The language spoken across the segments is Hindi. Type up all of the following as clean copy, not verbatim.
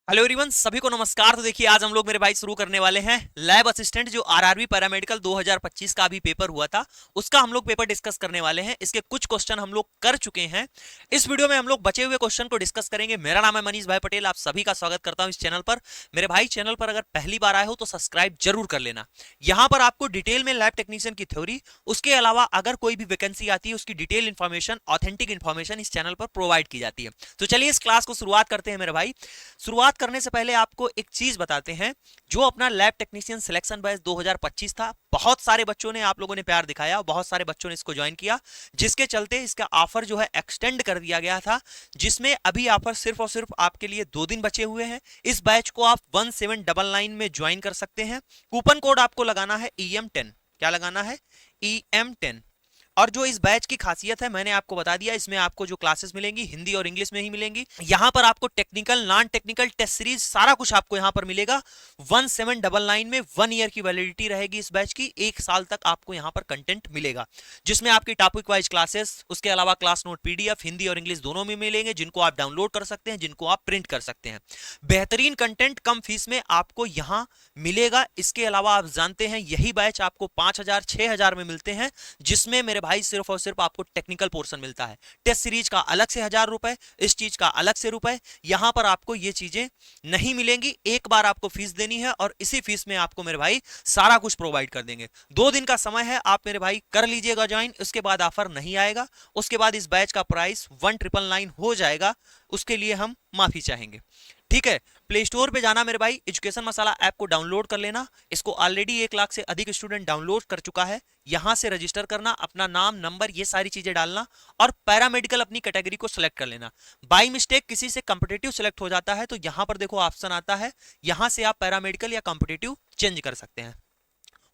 हेलो एवरीवन, सभी को नमस्कार। तो देखिए, आज हम लोग मेरे भाई शुरू करने वाले हैं लैब असिस्टेंट, जो आरआरबी पैरामेडिकल 2025 का अभी पेपर हुआ था, उसका हम लोग पेपर डिस्कस करने वाले हैं। इसके कुछ क्वेश्चन हम लोग कर चुके हैं। इस वीडियो में हम लोग बचे हुए क्वेश्चन को डिस्कस करेंगे। मेरा नाम है मनीष भाई पटेल, आप सभी का स्वागत करता हूं इस चैनल पर। मेरे भाई, चैनल पर अगर पहली बार आए हो तो सब्सक्राइब जरूर कर लेना। यहाँ पर आपको डिटेल में लैब टेक्नीशियन की थ्योरी, उसके अलावा अगर कोई भी वैकेंसी आती है उसकी डिटेल इन्फॉर्मेशन, ऑथेंटिक इन्फॉर्मेशन इस चैनल पर प्रोवाइड की जाती है। तो चलिए इस क्लास को शुरुआत करते हैं मेरे भाई। शुरुआत करने से पहले आपको एक चीज बताते हैं। जो अपना लैब टेक्नीशियन सिलेक्शन बैच 2025 था, बहुत सारे बच्चों ने, आप लोगों ने प्यार दिखाया, बहुत सारे बच्चों ने इसको ज्वाइन किया, जिसके चलते इसका ऑफर जो है एक्सटेंड कर दिया गया था, जिसमें अभी ऑफर सिर्फ और सिर्फ आपके लिए 2 दिन बचे हुए हैं। इस बैच को आप 1799 में ज्वाइन कर सकते हैं। कूपन कोड आपको लगाना है EM10। क्या लगाना है? EM10। और जो इस बैच की खासियत है मैंने आपको बता दिया। इसमें आपको जो क्लासेस मिलेंगी हिंदी और इंग्लिश में ही मिलेंगी। यहां पर आपको technical, non technical, test series सारा कुछ आपको यहां पर मिलेगा। 1799 में 1 ईयर की वैलिडिटी रहेगी इस बैच की। 1 साल तक आपको यहां पर कंटेंट मिलेगा, जिसमें आपकी टॉपिक वाइज क्लासेस, उसके अलावा क्लास नोट PDF हिंदी और इंग्लिश दोनों में मिलेंगे, जिनको आप डाउनलोड कर सकते हैं, जिनको आप प्रिंट कर सकते हैं। बेहतरीन कंटेंट कम फीस में आपको यहां मिलेगा। इसके अलावा आप जानते हैं यही बैच आपको 5000 6000 में मिलते हैं, जिसमें मेरे भाई सिर्फ और सिर्फ आपको टेक्निकल पोर्शन मिलता है। टेस्ट सीरीज का अलग से 1000 रुपए, इस चीज का अलग से रुपए। यहां पर आपको ये चीजें नहीं मिलेंगी। एक बार आपको फीस देनी है और इसी फीस में आपको मेरे भाई सारा कुछ प्रोवाइड कर देंगे। 2 दिन का समय है, आप मेरे भाई कर लीजिएगा ज्वाइन। उसके बाद ऑफर नहीं आएगा। उसके बाद इस बैच का प्राइस 1999 हो जाएगा। उसके लिए हम माफी चाहेंगे। ठीक है, प्ले स्टोर पे जाना मेरे भाई, एजुकेशन मसाला ऐप को डाउनलोड कर लेना। इसको ऑलरेडी 1 लाख से अधिक स्टूडेंट डाउनलोड कर चुका है। यहां से रजिस्टर करना, अपना नाम, नंबर, ये सारी चीजें डालना और पैरामेडिकल अपनी कैटेगरी को सिलेक्ट कर लेना। बाई मिस्टेक किसी से कंपिटेटिव सिलेक्ट हो जाता है तो यहां पर देखो ऑप्शन आता है, यहां से आप पैरामेडिकल या कंपिटेटिव चेंज कर सकते हैं।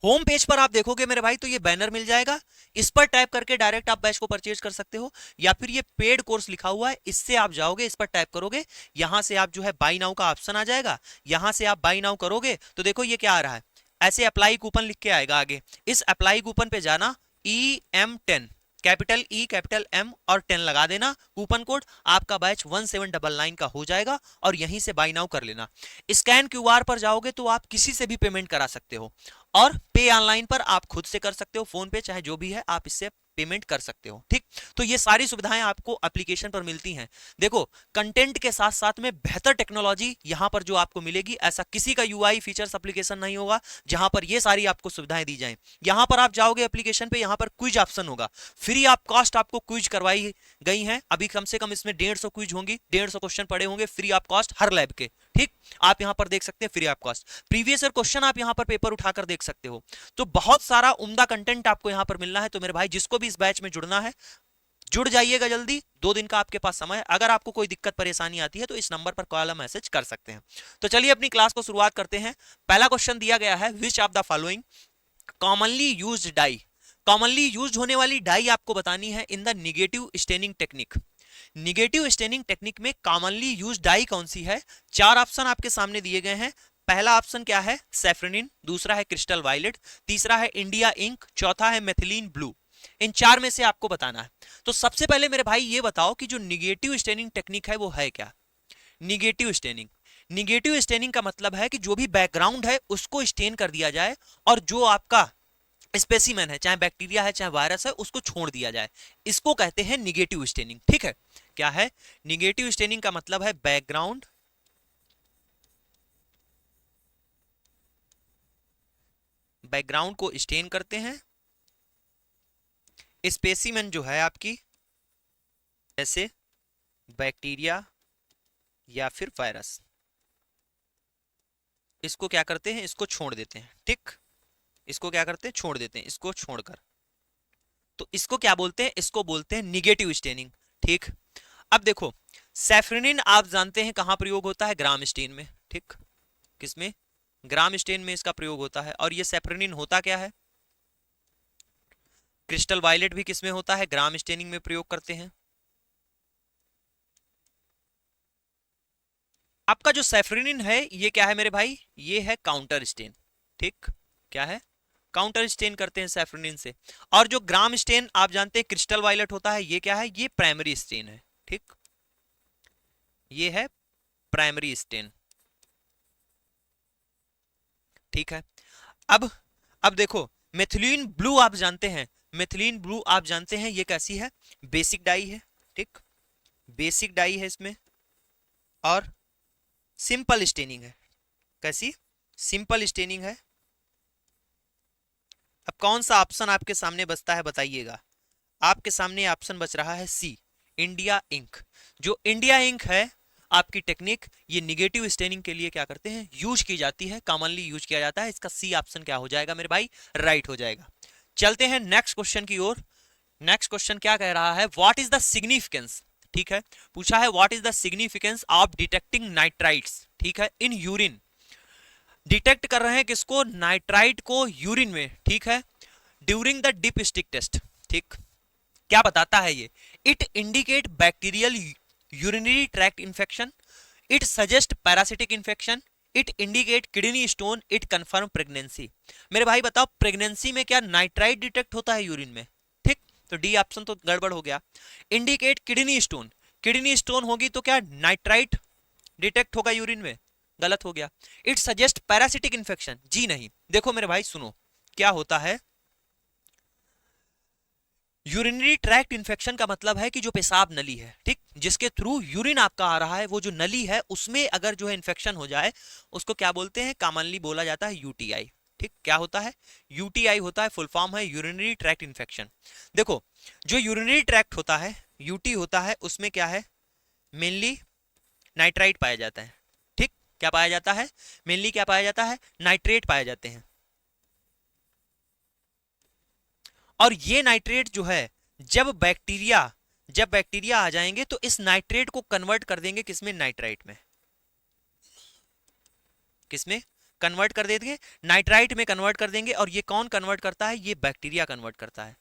होम पेज पर आप देखोगे मेरे भाई तो ये बैनर मिल जाएगा। इस पर टैप करके डायरेक्ट आप बैच को परचेज कर सकते हो, या फिर ये पेड कोर्स लिखा हुआ है, इससे आप जाओगे, इस पर टैप करोगे, यहां से आप जो है बाई नाउ का ऑप्शन आ जाएगा। यहां से आप बाई नाउ करोगे तो देखो ये क्या आ रहा है, ऐसे अप्लाई कूपन लिख के आएगा आगे। इस अप्लाई कूपन पे जाना, EM10, capital E capital M और 10 लगा देना कूपन कोड। आपका बैच 1799 का हो जाएगा और यहीं से बाई नाउ कर लेना। स्कैन QR पर जाओगे तो आप किसी से भी पेमेंट करा सकते हो, और पे ऑनलाइन पर आप खुद से कर सकते हो, फोन पे चाहे जो भी है आप इससे पेमेंट कर सकते हो। ठीक, तो ये सारी सुविधाएं आपको एप्लीकेशन पर मिलती हैं। देखो, कंटेंट के साथ साथ में बेहतर टेक्नोलॉजी यहां पर जो आपको मिलेगी, ऐसा किसी का UI फीचर्स एप्लीकेशन नहीं होगा जहां पर ये सारी आपको सुविधाएं दी जाएं। यहां पर आप जाओगे एप्लीकेशन पे, यहां पर क्विज ऑप्शन होगा। फ्री ऑफ कॉस्ट आपको क्विज करवाई गई है। अभी कम से कम इसमें 150 क्विज होंगी, 150 क्वेश्चन पड़े होंगे free of cost her lab के। ठीक, आप यहां पर देख सकते हैं free of cost. Previous year question आप यहां पर पेपर उठाकर देख सकते हो। तो बहुत सारा उम्दा कंटेंट आपको यहां पर मिलना है। तो मेरे भाई, जिसको भी इस बैच में जुड़ना है, जुड़ जाइएगा जल्दी। 2 दिन का आपके पास समय है। अगर आपको कोई दिक्कत परेशानी आती है तो इस नंबर पर कॉल या मैसेज कर सकते हैं। तो चलिए अपनी क्लास को शुरुआत करते हैं। पहला क्वेश्चन दिया गया है, which of the following commonly used dye. Commonly used होने वाली डाई आपको बतानी है in the negative staining technique. Negative staining technique में कॉमनली यूज डाई कौन सी है? 4 ऑप्शन आपके सामने दिए गए हैं। पहला ऑप्शन क्या है? सैफ्रनिन। दूसरा है क्रिस्टल वायलेट। तीसरा है इंडिया इंक। चौथा है मेथिलीन ब्लू। इन 4 में से आपको बताना है। तो सबसे पहले मेरे भाई ये बताओ कि जो निगेटिव स्टेनिंग टेक्निक है वो है क्या? निगेटिव स्टेनिंग, निगेटिव स्टेनिंग का मतलब है कि जो भी बैकग्राउंड है उसको स्टेन कर दिया जाए, और जो आपका स्पेसिमेन है, चाहे बैक्टीरिया है चाहे वायरस है, उसको छोड़ दिया जाए। इसको कहते हैं निगेटिव स्टेनिंग। ठीक है, क्या है? निगेटिव स्टेनिंग का मतलब है बैकग्राउंड, बैकग्राउंड को स्टेन करते हैं। स्पेसिमेन जो है आपकी, जैसे बैक्टीरिया या फिर वायरस, इसको क्या करते हैं? इसको छोड़ देते हैं। ठीक, इसको क्या करते हैं? छोड़ देते हैं, इसको छोड़कर। तो इसको क्या बोलते हैं? इसको बोलते हैं निगेटिव स्टेनिंग। ठीक, अब देखो, सैफ्रनिन आप जानते हैं कहां प्रयोग होता है? ग्राम स्टेन में। ठीक, किसमें? ग्राम स्टेन में इसका प्रयोग होता है। और ये सैफ्रनिन होता क्या है? क्रिस्टल वायलेट भी किसमें होता है? ग्राम स्टेनिंग में प्रयोग करते हैं। आपका जो सैफ्रनिन है ये क्या है मेरे भाई? ये है काउंटर स्टेन। ठीक, क्या है? काउंटर स्टेन करते हैं सैफ्रनिन से। और जो ग्राम स्टेन आप जानते हैं क्रिस्टल वायलेट होता है, ये क्या है? ये प्राइमरी स्टेन है। ठीक, ये है प्राइमरी स्टेन। ठीक है। अब अब देखो, मेथिलीन ब्लू आप जानते हैं, मेथिलीन ब्लू आप जानते हैं ये कैसी है, बेसिक डाई है, ठीक, बेसिक डाई है इसमें, और सिंपल स्टेनिंग है। कैसी? सिंपल स्टेनिंग है। अब कौन सा ऑप्शन आपके सामने बचता है बताइएगा। आपके सामने ऑप्शन बच रहा है सी, इंडिया इंक। जो इंडिया इंक है आपकी टेक्निक, ये निगेटिव स्टेनिंग के लिए क्या करते हैं, यूज की जाती है, कॉमनली यूज किया जाता है। इसका सी ऑप्शन क्या हो जाएगा मेरे भाई, राइट हो जाएगा। चलते हैं नेक्स्ट क्वेश्चन की ओर। नेक्स्ट क्वेश्चन क्या कह रहा है, व्हाट इज द सिग्निफिकेंस, ठीक है, पूछा है what is the significance of detecting nitrites, ठीक है, इन यूरिन। डिटेक्ट कर रहे हैं किसको, नाइट्राइट को यूरिन में, ठीक है, during the dipstick test, ठीक। क्या बताता है ये, it indicate bacterial urinary tract infection, it suggest parasitic infection, it indicate kidney stone, it confirm pregnancy. मेरे भाई बताओ, प्रेगनेंसी में क्या नाइट्राइट डिटेक्ट होता है यूरिन में, ठीक, तो डी ऑप्शन तो गड़बड़ हो गया। Indicate kidney stone, kidney stone होगी तो क्या नाइट्राइट डिटेक्ट होगा यूरिन में, गलत हो गया। इट सजेस्ट पैरासिटिक इंफेक्शन, जी नहीं। देखो मेरे भाई सुनो, क्या होता है, यूरिनरी ट्रैक्ट इंफेक्शन का मतलब है कि जो पेशाब नली है, ठीक, जिसके थ्रू यूरिन आपका आ रहा है, वो जो नली है उसमें अगर जो है इंफेक्शन हो जाए, उसको क्या बोलते हैं, कॉमनली बोला जाता है यूटीआई, ठीक। क्या होता है, यूटीआई होता है, फुल फॉर्म है यूरिनरी ट्रैक्ट इंफेक्शन। देखो, जो यूरिनरी ट्रैक्ट होता है, यूटी होता है, उसमें क्या है, मेनली नाइट्राइट पाया जाता है, ठीक। क्या पाया जाता है, मेनली क्या पाया जाता है, नाइट्रेट पाए जाते हैं। और ये नाइट्रेट जो है, जब बैक्टीरिया आ जाएंगे तो इस नाइट्रेट को कन्वर्ट कर देंगे किसमें, नाइट्राइट में। किसमें कन्वर्ट कर देंगे, नाइट्राइट में कन्वर्ट कर देंगे। और ये कौन कन्वर्ट करता है, ये बैक्टीरिया कन्वर्ट करता है।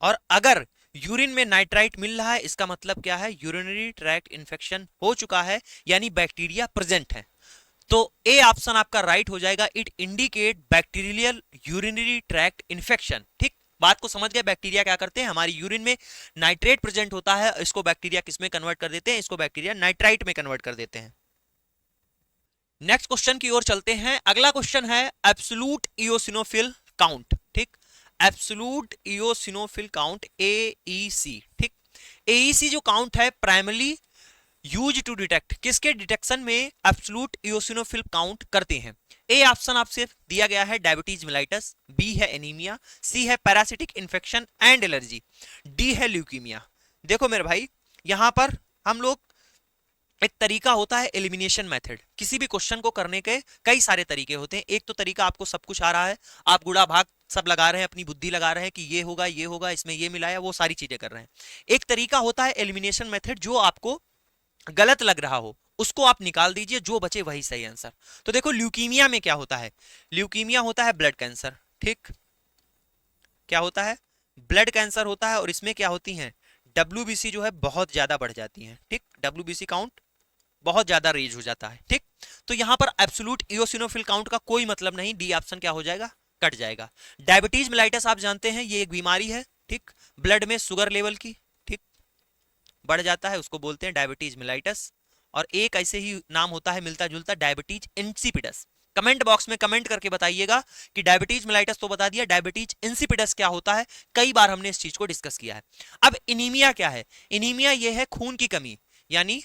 और अगर यूरिन में नाइट्राइट मिल रहा है, इसका मतलब क्या है, यूरिनरी ट्रैक्ट इंफेक्शन हो चुका है, यानी बैक्टीरिया प्रेजेंट है। तो ए ऑप्शन आपका राइट हो जाएगा, it indicate bacterial urinary tract infection, ठीक। बात को समझ गए, बैक्टीरिया क्या करते हैं, हमारी यूरिन में नाइट्रेट प्रेजेंट होता है, इसको बैक्टीरिया किसमें कन्वर्ट कर देते हैं, इसको बैक्टीरिया नाइट्राइट में कन्वर्ट कर देते हैं। नेक्स्ट क्वेश्चन की ओर चलते हैं। अगला क्वेश्चन है एब्सोल्यूट इओसिनोफिल काउंट, ठीक, एब्सोल्यूट इओसिनोफिल काउंट, एईसी, ठीक। एईसी जो काउंट है प्राइमरी यूज टू डिटेक्ट, किसके डिटेक्शन में एब्सोल्यूट इओसिनोफिल काउंट करते हैं। ए ऑप्शन आपसे दिया गया है डायबिटीज मेलाइटस, बी है एनीमिया, सी है parasitic infection and allergy, D है ल्यूकीमिया। देखो मेरे भाई, यहां पर हम लोग, एक तरीका होता है एलिमिनेशन मेथड, किसी भी क्वेश्चन को करने के कई सारे तरीके होते हैं। एक तो तरीका आपको सब कुछ आ रहा है, आप गुड़ा भाग सब लगा रहे हैं, अपनी बुद्धि लगा रहे हैं कि ये होगा इसमें ये मिलाया, वो सारी चीजें कर रहे हैं। एक तरीका होता है एलिमिनेशन मेथड, जो आपको गलत लग रहा हो उसको आप निकाल दीजिए, जो बचे वही सही आंसर। तो देखो ल्यूकीमिया में क्या होता है, ल्यूकीमिया होता है ब्लड कैंसर, ठीक। क्या होता है, ब्लड कैंसर होता है, और इसमें क्या होती है, डब्ल्यूबीसी जो है बहुत ज्यादा बढ़ जाती है, ठीक, डब्ल्यूबीसी काउंट बहुत ज्यादा रेज हो जाता है, ठीक। तो यहां पर एब्सोल्यूट इओसिनोफिल काउंट का कोई मतलब नहीं, डी ऑप्शन क्या हो जाएगा, कट जाएगा। डायबिटीज मेलाइटस आप जानते हैं, ये एक बीमारी है, ठीक, ब्लड में शुगर लेवल की, ठीक, बढ़ जाता है, उसको बोलते हैं डायबिटीज मेलाइटस। और एक ऐसे ही नाम होता है मिलता जुलता, डायबिटीज इंसिपिडस। कमेंट बॉक्स में कमेंट करके बताइएगा कि डायबिटीज मेलाइटस तो बता दिया, डायबिटीज इंसिपिडस क्या होता है, कई बार हमने इस चीज को डिस्कस किया है। अब इनीमिया क्या है, इनीमिया ये है खून की कमी, यानी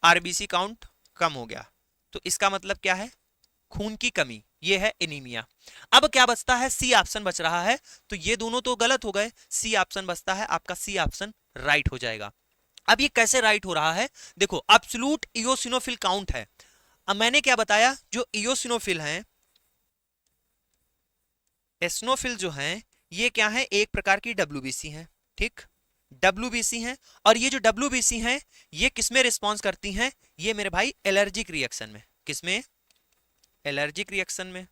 आरबीसी काउंट कम हो गया, तो इसका मतलब क्या है, खून की कमी, ये है एनीमिया। अब क्या बचता है, सी ऑप्शन बच रहा है, तो ये दोनों तो गलत हो गए, सी ऑप्शन बचता है आपका, सी ऑप्शन राइट हो जाएगा। अब ये कैसे राइट हो रहा है, देखो एब्सोल्यूट इओसिनोफिल काउंट है। अब मैंने क्या बताया, जो इओसिनोफिल हैं, एस्नोफिल जो हैं, ये क्या है, एक प्रकार की डब्ल्यूबीसी हैं, ठीक, डब्ल्यूबीसी हैं। और ये जो डब्ल्यूबीसी हैं, ये किसमें रिस्पॉन्स करती हैं, ये मेरे भाई एलर्जिक रिएक्शन में, किसमें, एलर्जिक रिएक्शन में।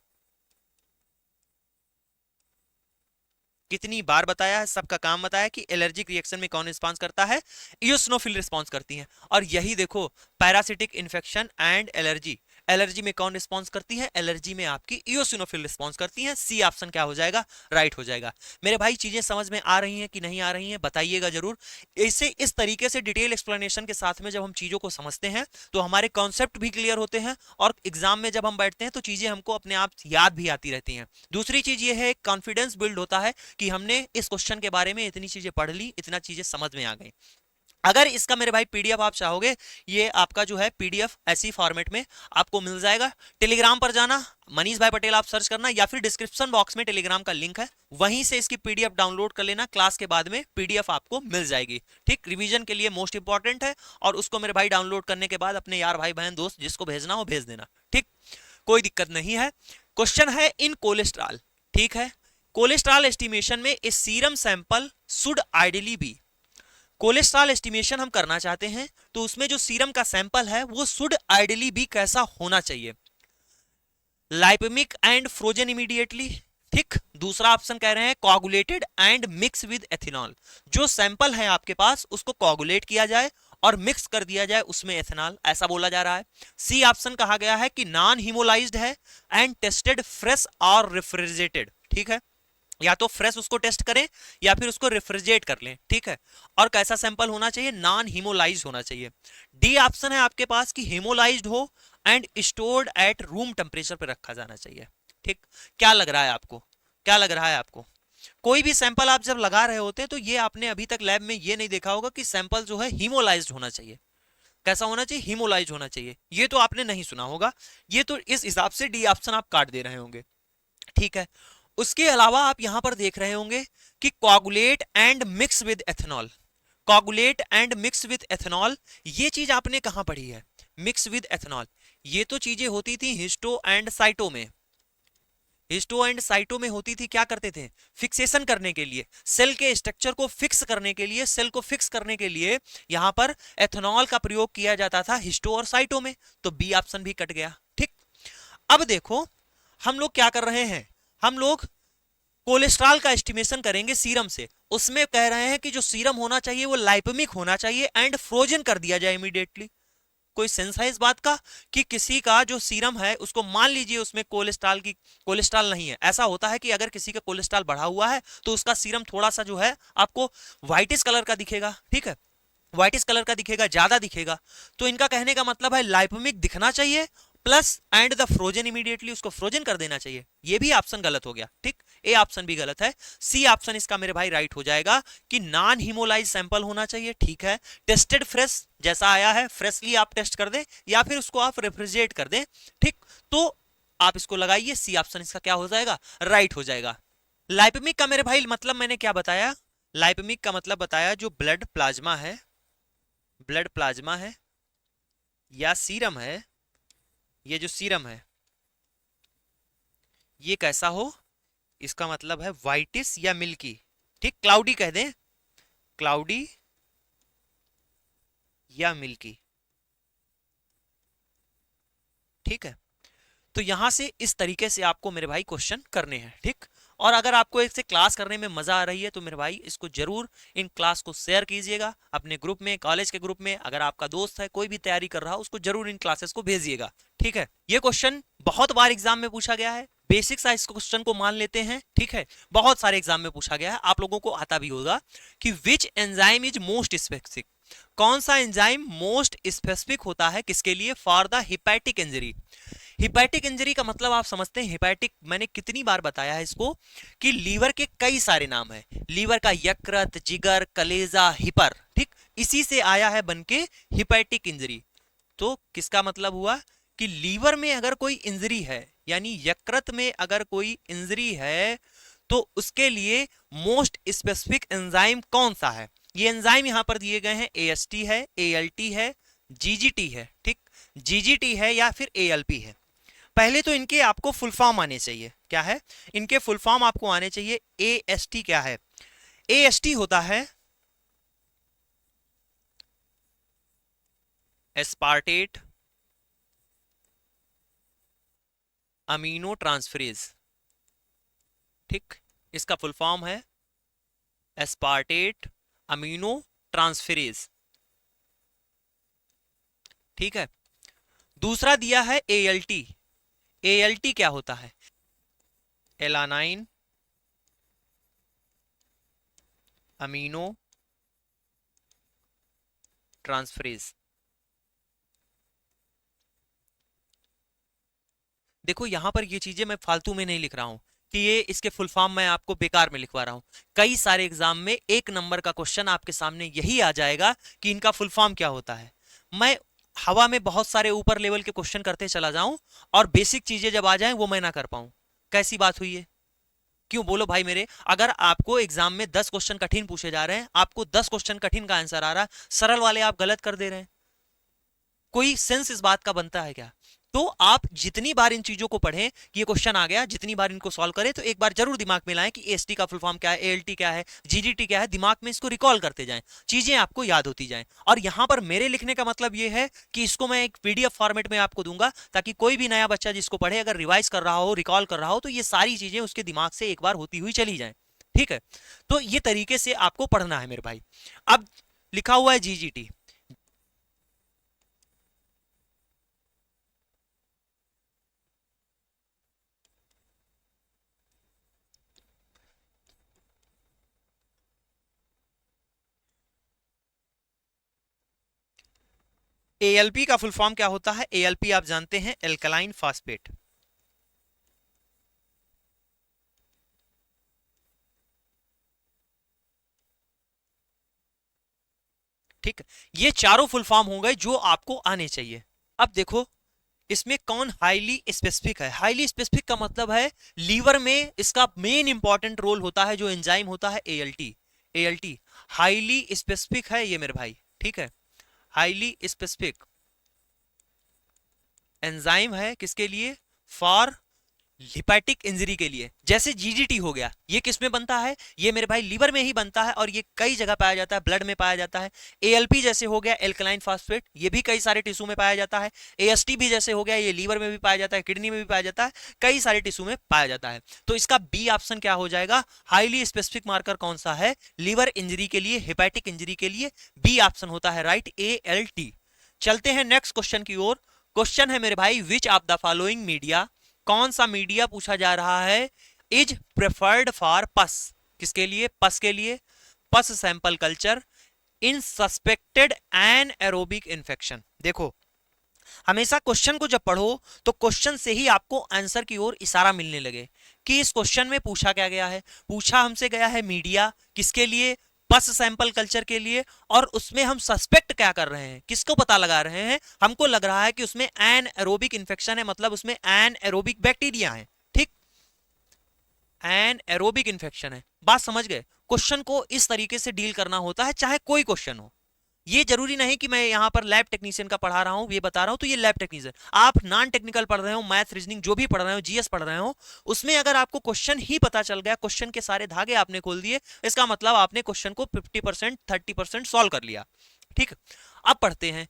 कितनी बार बताया है, सबका काम बताया कि एलर्जिक रिएक्शन में कौन रिस्पॉन्स करता है, इओसिनोफिल रिस्पॉन्स करती है। और यही देखो parasitic infection and allergy, allergy में कौन रिस्पॉन्स करती है? एलर्जी में आपकी इयोसिनोफिल रिस्पॉन्स करती है। सी ऑप्शन क्या हो जाएगा? राइट हो जाएगा। मेरे भाई चीजें समझ में आ रही हैं कि नहीं आ रही हैं, बताइएगा जरूर। इसे इस तरीके से डिटेल एक्सप्लेनेशन के साथ में जब हम चीजों को समझते हैं तो हमारे कॉन्सेप्ट भी क्लियर होते हैं, और एग्जाम में जब हम बैठते हैं तो चीजें हमको अपने आप याद भी आती रहती हैं। दूसरी चीज ये है, कॉन्फिडेंस बिल्ड होता है कि हमने इस क्वेश्चन के बारे में इतनी चीजें पढ़ ली, इतना चीजें समझ में आ गई। अगर इसका मेरे भाई पीडीएफ आप चाहोगे, ये आपका जो है पीडीएफ ऐसी फॉर्मेट में आपको मिल जाएगा। टेलीग्राम पर जाना, मनीष भाई पटेल आप सर्च करना, या फिर डिस्क्रिप्शन बॉक्स में टेलीग्राम का लिंक है, वहीं से इसकी पीडीएफ डाउनलोड कर लेना। क्लास के बाद में पीडीएफ आपको मिल जाएगी। ठीक, रिवीजन के लिए मोस्ट इंपॉर्टेंट है, और उसको मेरे भाई डाउनलोड करने के बाद अपने यार भाई बहन दोस्त जिसको भेजना हो भेज देना। ठीक, कोई दिक्कत नहीं है। क्वेश्चन है इन कोलेस्ट्रॉल। ठीक है, कोलेस्ट्रॉल एस्टिमेशन में a serum sample should ideally be. Cholesterol estimation हम करना चाहते हैं तो उसमें जो सीरम का सैंपल है वो शुड आइडियली भी कैसा होना चाहिए? लाइपेमिक एंड फ्रोजन इमीडिएटली। ठीक, दूसरा ऑप्शन कह रहे हैं coagulated and mix with ethanol. जो सैंपल है आपके पास उसको कोगुलेट किया जाए और मिक्स कर दिया जाए उसमें एथेनॉल, ऐसा बोला जा रहा है। सी ऑप्शन कहा गया है कि नॉन हीमोलाइज्ड है एंड टेस्टेड फ्रेश और रेफ्रिजरेटेड। ठीक है, या तो फ्रेश उसको टेस्ट करें या फिर उसको रेफ्रिजरेट कर लें। ठीक है, और कैसा सैंपल होना चाहिए? नॉन हीमोलाइज होना चाहिए। डी ऑप्शन है आपके पास कि हीमोलाइज्ड हो and stored at room temperature पर रखा जाना चाहिए। ठीक, क्या लग रहा है आपको? क्या लग रहा है आपको? कोई भी सैंपल आप जब लगा रहे होते हैं तो ये आपने अभी तक लैब में ये नहीं देखा होगा कि सैंपल जो है हीमोलाइज्ड होना चाहिए। कैसा होना चाहिए? हीमोलाइज होना चाहिए। ये तो आपने नहीं सुना होगा, ये तो इस हिसाब से डी ऑप्शन आप काट दे रहे होंगे। ठीक है, उसके अलावा आप यहां पर देख रहे होंगे कि coagulate and mix with ethanol. Coagulate and mix with ethanol, ये चीज आपने कहां पढ़ी है? मिक्स विद एथेनॉल, ये तो चीजें होती थी हिस्टो एंड साइटो में। हिस्टो एंड साइटो में होती थी, क्या करते थे? फिक्सेशन करने के लिए, सेल के स्ट्रक्चर को फिक्स करने के लिए, सेल को फिक्स करने के लिए यहां पर एथेनॉल का प्रयोग किया जाता था हिस्टो और साइटो में। तो बी ऑप्शन भी कट गया। ठीक, अब देखो हम लोग क्या कर रहे हैं, हम लोग कोलेस्ट्रॉल का एस्टिमेशन करेंगे सीरम से। उसमें कह रहे हैं कि जो सीरम होना चाहिए वो लाइपेमिक होना चाहिए एंड फ्रोजन कर दिया जाए इमीडिएटली। कोई सेंस है इस बात का कि किसी का जो सीरम है उसको मान लीजिए उसमें कोलेस्ट्रॉल नहीं है। ऐसा होता है कि अगर किसी का कोलेस्ट्रॉल बढ़ा हुआ है तो उसका सीरम थोड़ा सा जो है आपको व्हाइटिश कलर का दिखेगा। ठीक है, व्हाइटिश कलर का दिखेगा, ज्यादा दिखेगा। तो इनका कहने का मतलब है लाइपेमिक दिखना चाहिए plus and the frozen immediately, उसको फ्रोजन कर देना चाहिए। ये भी ऑप्शन गलत हो गया। ठीक, ए ऑप्शन भी गलत है। सी ऑप्शन इसका मेरे भाई राइट हो जाएगा कि नॉन हीमोलाइज सैंपल होना चाहिए। ठीक है, टेस्टेड फ्रेश जैसा आया है फ्रेशली आप टेस्ट कर दें या फिर उसको आप रेफ्रिजरेट कर दें। ठीक, तो आप इसको लगाइए, सी ऑप्शन इसका क्या हो जाएगा? राइट हो जाएगा। लाइपेमिक का मेरे भाई मतलब मैंने क्या बताया? लाइपेमिक का मतलब बताया जो ब्लड प्लाज्मा है, ब्लड प्लाज्मा है या सीरम है, ये जो सीरम है ये कैसा हो, इसका मतलब है व्हाइटिश या मिल्की। ठीक, क्लाउडी कह दें, क्लाउडी या मिल्की। ठीक है, तो यहां से इस तरीके से आपको मेरे भाई क्वेश्चन करने हैं। ठीक, और अगर आपको इससे क्लास करने में मजा आ रही है तो मेरे भाई इसको जरूर इन क्लास को शेयर कीजिएगा अपने ग्रुप में, कॉलेज के ग्रुप में। अगर आपका दोस्त है कोई भी तैयारी कर रहा हो उसको जरूर इन क्लासेस को भेजिएगा। ठीक है, ये क्वेश्चन बहुत बार एग्जाम में पूछा गया है, बेसिक सा इस क्वेश्चन को मान लेते हैं। ठीक है, बहुत सारे एग्जाम में पूछा गया है, आप लोगों को आता भी होगा कि which enzyme is most specific. कौन सा एंजाइम मोस्ट स्पेसिफिक होता है किसके लिए? For the hepatic injury. Hepatic injury का मतलब आप समझते हैं, हिपैटिक मैंने कितनी बार बताया है इसको कि लीवर के कई सारे नाम है। लीवर का यकृत, जिगर, कलेजा, हिपर। ठीक, इसी से आया है बनके हिपैटिक इंजरी। तो किसका मतलब हुआ कि लीवर में अगर कोई इंजरी है यानी यकृत में अगर कोई इंजरी है तो उसके लिए मोस्ट स्पेसिफिक एंजाइम कौन सा है? ये एंजाइम यहां पर दिए गए हैं, एएसटी है, एएलटी है, जीजीटी है। ठीक, जीजीटी है या फिर एएलपी है। पहले तो इनके आपको फुल फॉर्म आने चाहिए। क्या है इनके फुल फॉर्म? आपको आने चाहिए। एएसटी क्या है? एएसटी होता है एस्पार्टेट अमीनो ट्रांसफरेज। ठीक, इसका फुल फॉर्म है एस्पार्टेट अमीनो ट्रांसफरेज। ठीक है, दूसरा दिया है एएलटी। एएलटी क्या होता है? Alanine amino transferase. देखो यहां पर ये चीजें मैं फालतू में नहीं लिख रहा हूं कि ये इसके फुल फॉर्म मैं आपको बेकार में लिखवा रहा हूं। कई सारे एग्जाम में एक नंबर का क्वेश्चन आपके सामने यही आ जाएगा कि इनका फुल फॉर्म क्या होता है। मैं हवा में बहुत सारे ऊपर लेवल के क्वेश्चन करते चला जाऊं और बेसिक चीजें जब आ जाएं वो मैं ना कर पाऊं, कैसी बात हुई है? क्यों बोलो भाई मेरे? अगर आपको एग्जाम में 10 क्वेश्चन कठिन पूछे जा रहे हैं, आपको 10 क्वेश्चन कठिन का आंसर आ रहा है, सरल वाले आप गलत कर दे रहे हैं, कोई सेंस इस बात का बनता है क्या? तो आप जितनी बार इन चीजों को पढ़ें कि ये क्वेश्चन आ गया, जितनी बार इनको सॉल्व करें तो एक बार जरूर दिमाग में लाएं कि एएसटी का फुल फॉर्म क्या है, एएलटी क्या है, जीडीटी क्या है, दिमाग में इसको रिकॉल करते जाएं, चीजें आपको याद होती जाएं। और यहां पर मेरे लिखने का मतलब ये है कि इसको मैं एक पीडीएफ फॉर्मेट में आपको दूंगा ताकि कोई भी नया बच्चा जिसको पढ़े अगर रिवाइज कर रहा हो, रिकॉल कर रहा हो, तो ये सारी चीजें उसके दिमाग से एक बार होती हुई चली जाए। ठीक है, तो ये तरीके से आपको पढ़ना है मेरे भाई। अब लिखा हुआ है जीजीटी। एएलपी का फुल फॉर्म क्या होता है? एएलपी आप जानते हैं, एल्कलाइन फास्फेट। ठीक, ये चारों फुल फॉर्म हो गए जो आपको आने चाहिए। अब देखो इसमें कौन हाईली स्पेसिफिक है। हाईली स्पेसिफिक का मतलब है लीवर में इसका मेन इंपॉर्टेंट रोल होता है, जो एंजाइम होता है एएलटी। एएलटी हाईली स्पेसिफिक है ये मेरे भाई। ठीक है, हाईली स्पेसिफिक एंजाइम है किसके लिए? फॉर हिपैटिक इंजरी के लिए। जैसे जीजीटी हो गया, ये किस में बनता है? ये मेरे भाई लीवर में ही बनता है और ये कई जगह पाया जाता है, ब्लड में पाया जाता है। एएलपी जैसे हो गया एल्कलाइन फास्फेट, ये भी कई सारे टिश्यू में पाया जाता है। एएसटी भी जैसे हो गया, ये लीवर में भी पाया जाता है, किडनी में भी पाया जाता है, कई सारे टिश्यू में पाया जाता है। तो इसका बी ऑप्शन क्या हो जाएगा? हाईली स्पेसिफिक मार्कर कौन सा है? लीवर इंजरी के लिए, हिपैटिक इंजरी के लिए बी ऑप्शन होता है, राइट, एएलटी। चलते हैं नेक्स्ट क्वेश्चन की ओर। क्वेश्चन है मेरे भाई, विच ऑफ द फॉलोइंग मीडिया, कौन सा मीडिया पूछा जा रहा है, इज प्रेफर्ड फॉर पस, किसके लिए? पस के लिए। Pus sample culture in suspected anaerobic infection. देखो हमेशा क्वेश्चन को जब पढ़ो तो क्वेश्चन से ही आपको आंसर की ओर इशारा मिलने लगे कि इस क्वेश्चन में पूछा क्या गया है। पूछा हमसे गया है मीडिया, किसके लिए? पस सैंपल कल्चर के लिए। और उसमें हम सस्पेक्ट क्या कर रहे हैं, किसको पता लगा रहे हैं? हमको लग रहा है कि उसमें एन एरोबिक इन्फेक्शन है, मतलब उसमें एन एरोबिक बैक्टीरिया है। ठीक, एन एरोबिक इन्फेक्शन है। बात समझ गए? क्वेश्चन को इस तरीके से डील करना होता है, चाहे कोई क्वेश्चन हो। ये जरूरी नहीं कि मैं यहां पर लैब टेक्नीशियन का पढ़ा रहा हूं, ये बता रहा हूं तो ये लैब टेक्नीशियन। आप नॉन टेक्निकल पढ़ रहे हो, मैथ रीजनिंग जो भी पढ़ रहे हो, जीएस पढ़ रहे हो, उसमें अगर आपको क्वेश्चन ही पता चल गया, क्वेश्चन के सारे धागे आपने खोल दिए, इसका मतलब आपने क्वेश्चन को 50% 30% सॉल्व कर लिया। ठीक, अब पढ़ते हैं।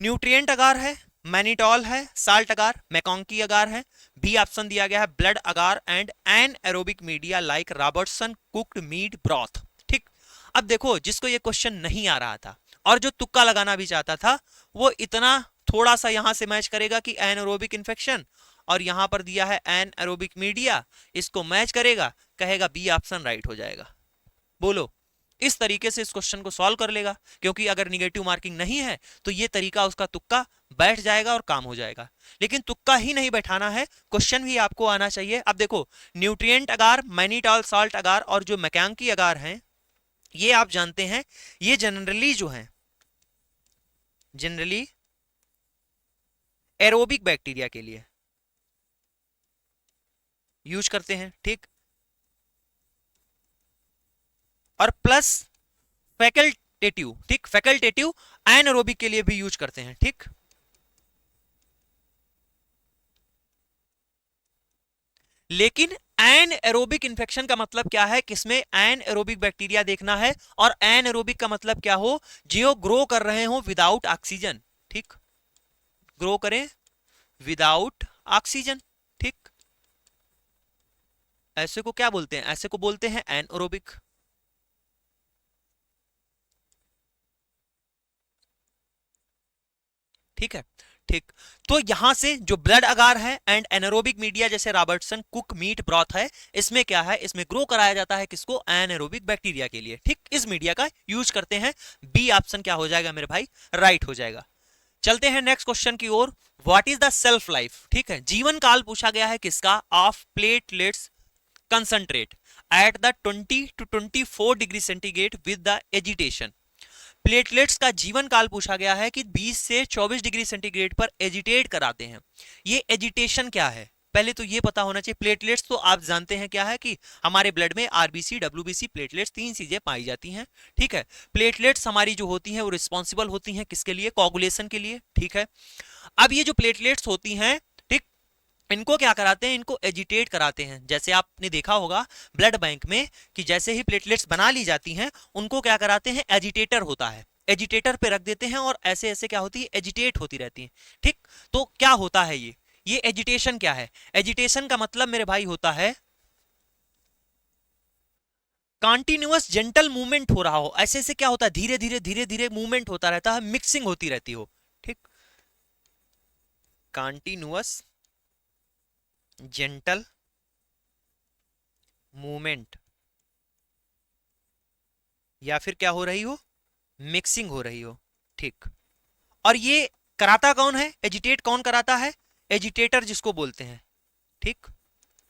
न्यूट्रिएंट अगार है, मैनिटॉल है, साल्ट अगार, मैकॉन्की अगार है। बी ऑप्शन दिया गया है blood agar and anaerobic media like Robertson cooked meat broth. ठीक, अब देखो जिसको ये क्वेश्चन नहीं आ रहा था और जो तुक्का लगाना भी चाहता था, वो इतना थोड़ा सा यहां से मैच करेगा कि एनएरोबिक इन्फेक्शन, और यहां पर दिया है एन एरोबिक मीडिया, इसको मैच करेगा, कहेगा बी ऑप्शन राइट हो जाएगा। बोलो, इस तरीके से इस क्वेश्चन को सॉल्व कर लेगा, क्योंकि अगर निगेटिव मार्किंग नहीं है तो ये तरीका उसका तुक्का बैठ जाएगा और काम हो जाएगा। लेकिन तुक्का ही नहीं बैठाना है, क्वेश्चन भी आपको आना चाहिए। अब देखो न्यूट्रिएंट अगार, मैनिटॉल साल्ट अगार और जो मैकॉन्की अगार हैं, ये आप जानते हैं, ये जनरली जो है, जनरली एरोबिक बैक्टीरिया के लिए यूज करते हैं। ठीक, और प्लस फैकल्टेटिव, ठीक, फैकल्टेटिव एनारोबिक के लिए भी यूज करते हैं। ठीक, लेकिन एन एरोबिक इन्फेक्शन का मतलब क्या है? किसमें एन एरोबिक बैक्टीरिया देखना है, और एन एरोबिक का मतलब क्या हो? जो ग्रो कर रहे हो विदाउट ऑक्सीजन। ठीक, ग्रो करें विदाउट ऑक्सीजन। ठीक, ऐसे को क्या बोलते हैं? ऐसे को बोलते हैं एनएरोबिक। ठीक है, ठीक। तो यहां से जो ब्लड अगार है एंड एनारोबिक मीडिया जैसे रॉबर्टसन कुक मीट ब्रॉथ है, इसमें क्या है, इसमें ग्रो कराया जाता है किसको, एनारोबिक बैक्टीरिया के लिए। ठीक, इस मीडिया का यूज करते हैं। बी ऑप्शन क्या हो जाएगा मेरे भाई, राइट हो जाएगा। चलते हैं नेक्स्ट क्वेश्चन की ओर। What is the shelf life, ठीक है, जीवन काल पूछा गया है किसका, of platelets concentrate at the 20 to 24 degree centigrade with the agitation. Platelets का जीवन काल पूछा गया है कि 20 से 24 डिग्री सेंटीग्रेड पर एजिटेट कराते हैं। ये एजिटेशन क्या है, पहले तो ये पता होना चाहिए। प्लेटलेट्स तो आप जानते हैं क्या है, कि हमारे ब्लड में आरबीसी, डब्ल्यूबीसी, प्लेटलेट्स, तीन चीजें पाई जाती हैं। ठीक है, प्लेटलेट्स हमारी जो होती हैं वो रिस्पॉन्सिबल होती हैं किसके लिए, कोगुलेशन के लिए। ठीक है, अब ये जो प्लेटलेट्स होती हैं, ठीक, इनको क्या कराते हैं, इनको एजिटेट कराते हैं। जैसे आपने देखा होगा ब्लड बैंक में कि जैसे ही प्लेटलेट्स बना ली जाती हैं, उनको क्या कराते हैं, एजिटेटर होता है, एजिटेटर पे रख देते हैं और ऐसे ऐसे क्या होती है, एजिटेट होती रहती है। ठीक, तो क्या होता है ये एजिटेशन क्या है, एजिटेशन का मतलब मेरे भाई होता है कॉन्टिन्यूअस जेंटल मूवमेंट हो रहा हो। ऐसे ऐसे क्या होता है, धीरे धीरे धीरे धीरे मूवमेंट होता रहता है, मिक्सिंग होती रहती हो। ठीक, कॉन्टिन्यूअस जेंटल मूवमेंट, या फिर क्या हो रही हो, मिक्सिंग हो रही हो। ठीक, और ये कराता कौन है, एजिटेट कौन कराता है, एजिटेटर जिसको बोलते हैं। ठीक,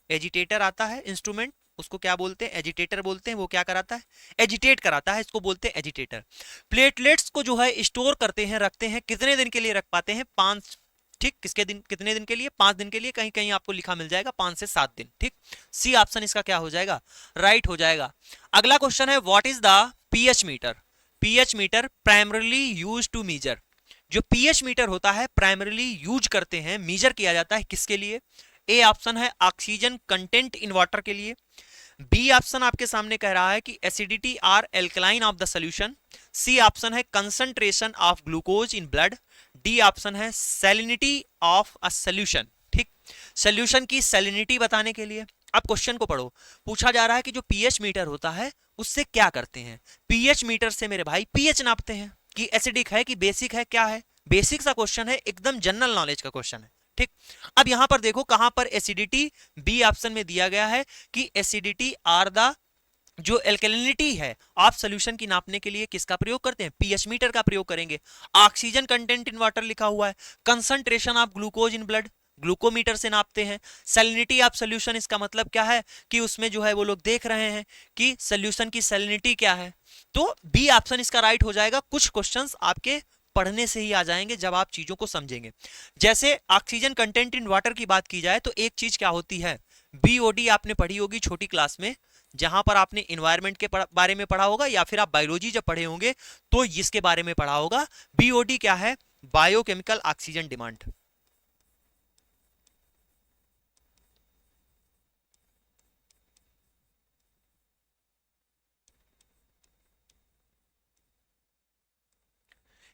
एजिटेटर आता है इंस्ट्रूमेंट, उसको क्या बोलते हैं, एजिटेटर बोलते हैं। वो क्या कराता है, एजिटेट कराता है, इसको बोलते हैं एजिटेटर। प्लेटलेट्स को जो है स्टोर करते हैं, रखते हैं, कितने दिन के लिए रख पाते हैं, 5। ठीक, किसके दिन, कितने दिन के लिए, 5 दिन के लिए। कहीं कहीं आपको लिखा मिल जाएगा 5 से 7 दिन। ठीक, सी ऑप्शन इसका क्या हो जाएगा, राइट हो जाएगा। अगला क्वेश्चन है, what is the pH meter. PH meter primarily use to measure. जो पीएच मीटर होता है प्राइमरीली यूज करते हैं, मीजर किया जाता है किसके लिए। ए ऑप्शन है ऑक्सीजन कंटेंट इन वाटर के लिए। बी ऑप्शन आपके सामने कह रहा है कि acidity or alkaline of the solution. C option है concentration of glucose in blood. D option है सैलिनिटी ऑफ अ सॉल्यूशन। ठीक, सॉल्यूशन की सैलिनिटी बताने के लिए। अब क्वेश्चन को पढ़ो, पूछा जा रहा है कि जो पीएच मीटर होता है उससे क्या करते हैं। पीएच मीटर से मेरे भाई पीएच नापते हैं कि एसिडिक है कि बेसिक है, क्या है, बेसिक सा क्वेश्चन है, एकदम जनरल नॉलेज का क्वेश्चन है। ठीक, अब यहां पर देखो कहां पर एसिडिटी, बी ऑप्शन में दिया गया है कि एसिडिटी आर द, जो एल्कलिनिटी है आप सॉल्यूशन की नापने के लिए किसका प्रयोग करते हैं, पीएच मीटर का प्रयोग करेंगे। ऑक्सीजन कंटेंट इन वाटर लिखा हुआ है, concentration of glucose in blood, glucometer से नापते हैं। सैलिनिटी ऑफ सॉल्यूशन, इसका मतलब क्या है कि उसमें जो है वो लोग देख रहे हैं कि सॉल्यूशन की सैलिनिटी क्या है। तो बी ऑप्शन इसका राइट हो जाएगा। कुछ क्वेश्चंस आपके पढ़ने से ही आ जाएंगे जब आप चीजों को समझेंगे। जैसे ऑक्सीजन कंटेंट इन वाटर की बात की जाए तो एक चीज क्या होती है, बीओडी आपने पढ़ी होगी छोटी क्लास में, जहां पर आपने इन्वायरमेंट के बारे में पढ़ा होगा, या फिर आप बायोलॉजी जब पढ़े होंगे तो इसके बारे में पढ़ा होगा। बीओडी क्या है, बायोकेमिकल ऑक्सीजन डिमांड।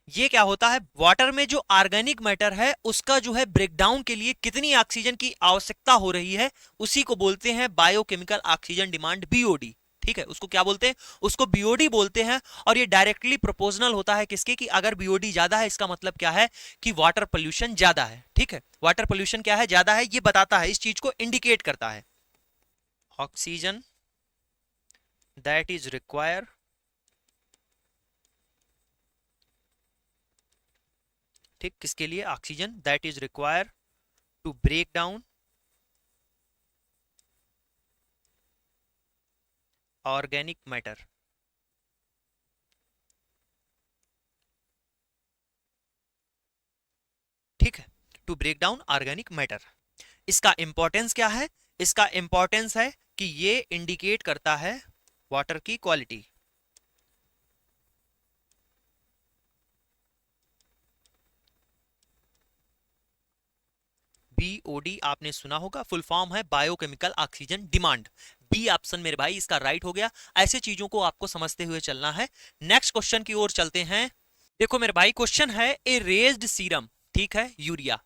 ये क्या होता है, वाटर में जो ऑर्गेनिक मैटर है उसका जो है ब्रेकडाउन के लिए कितनी ऑक्सीजन की आवश्यकता हो रही है, उसी को बोलते हैं बायोकेमिकल ऑक्सीजन डिमांड, बीओडी। ठीक है, उसको क्या बोलते हैं, उसको बीओडी बोलते हैं। और ये डायरेक्टली प्रोपोर्शनल होता है किसके, कि अगर बीओडी ज्यादा है इसका मतलब क्या है कि वाटर पोल्यूशन ज्यादा है। ठीक है, वाटर पोल्यूशन क्या है, ज्यादा है, ये बताता है, इस चीज को इंडिकेट करता है। ऑक्सीजन दैट इज रिक्वायर ठीक, किसके लिए, oxygen that is require to break down organic matter. ठीक है, to break down organic matter. इसका इंपॉर्टेंस क्या है, इसका इंपॉर्टेंस है कि ये इंडिकेट करता है वाटर की क्वालिटी। बीओडी आपने सुना होगा, फुल फॉर्म है biochemical oxygen demand. B option मेरे भाई इसका राइट हो गया। ऐसे चीजों को आपको समझते हुए चलना है। नेक्स्ट क्वेश्चन की ओर चलते हैं। देखो मेरे भाई क्वेश्चन है, ए रेज्ड सीरम, ठीक है, यूरिया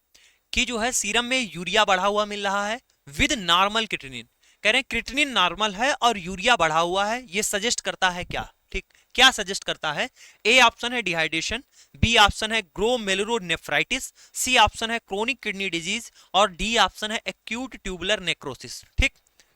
की जो है सीरम में यूरिया बढ़ा हुआ मिल रहा है विद नॉर्मल क्रिएटिनिन। कह रहे हैं क्रिएटिनिन नॉर्मल है और यूरिया बढ़ा हुआ है, ये सजेस्ट करता है क्या, ठीक, क्या सजेस्ट करता है? ए ऑप्शन है डिहाइड्रेशन, बी ऑप्शन है ग्लोमेरुलोनेफ्राइटिस, सी ऑप्शन है क्रोनिक किडनी डिजीज और डी ऑप्शन है एक्यूट ट्यूबुलर नेक्रोसिस। ठीक,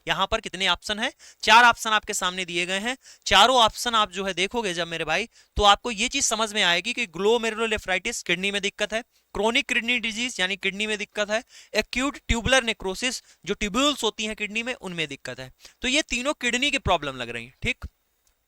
यहां पर कितने ऑप्शन है? 4 ऑप्शन आपके सामने दिए गए हैं। चारों ऑप्शन आप जो है देखोगे जब मेरे भाई, तो आपको ये चीज समझ में आएगी कि ग्लोमेरुलोनेफ्राइटिस किडनी में दिक्कत है, क्रोनिक किडनी डिजीज यानी किडनी में दिक्कत है, एक्यूट ट्यूबुलर नेक्रोसिस जो ट्यूब्यूल्स होती हैं किडनी में उनमें दिक्कत है। तो ये तीनों किडनी की प्रॉब्लम लग रही है। ठीक,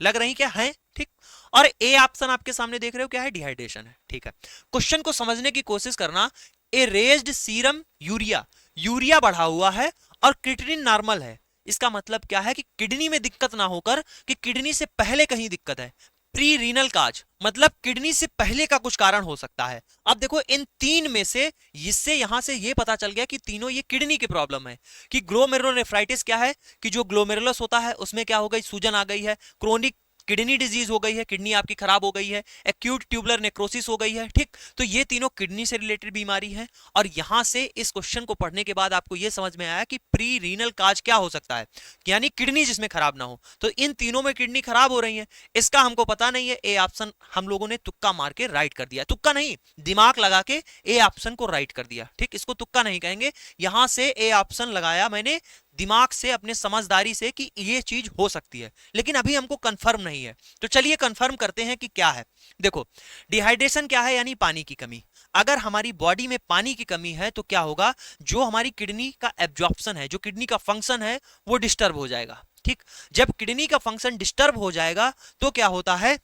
लग रही क्या है? ठीक, और ए ऑप्शन आपके सामने देख रहे हो क्या है? डिहाइड्रेशन है। ठीक है, क्वेश्चन को समझने की कोशिश करना। ए रेज्ड सीरम यूरिया, यूरिया बढ़ा हुआ है और क्रिएटिनिन नॉर्मल है, इसका मतलब क्या है कि किडनी में दिक्कत ना होकर कि किडनी से पहले कहीं दिक्कत है। प्री रीनल काज मतलब किडनी से पहले का कुछ कारण हो सकता है। अब देखो इन तीन में से इससे यहां से ये पता चल गया कि तीनों ये किडनी की प्रॉब्लम है। कि ग्लोमेरुलोनेफ्राइटिस क्या है? कि जो ग्लोमेरुलस होता है उसमें क्या हो गई? सूजन आ गई है। क्रोनिक किडनी डिजीज हो गई है, किडनी आपकी खराब हो गई है। एक्यूट ट्यूबुलर नेक्रोसिस हो गई है। ठीक, तो ये तीनों किडनी से रिलेटेड बीमारी है। और यहां से इस क्वेश्चन को पढ़ने के बाद आपको ये समझ में आया कि प्री रीनल काज क्या हो सकता है, यानी किडनी जिसमें खराब ना हो। तो इन तीनों में किडनी खराब हो रही है, इसका हमको पता नहीं है। ए ऑप्शन हम लोगों ने तुक्का मार के राइट कर दिया, तुक्का नहीं दिमाग लगा के ए ऑप्शन को राइट कर दिया। ठीक, इसको तुक्का नहीं कहेंगे, यहां से ए ऑप्शन लगाया मैंने दिमाग से, अपने समझदारी से कि ये चीज हो सकती है, लेकिन अभी हमको कंफर्म नहीं है। तो चलिए कंफर्म करते हैं कि क्या है। देखो डिहाइड्रेशन क्या है? यानी पानी की कमी। अगर हमारी बॉडी में पानी की कमी है तो क्या होगा? जो हमारी किडनी का एब्जॉर्प्शन है, जो किडनी का फंक्शन है वो डिस्टर्ब हो जाएगा। ठीक, जब किडनी का फंक्शन डिस्टर्ब हो जाएगा तो क्या होता है?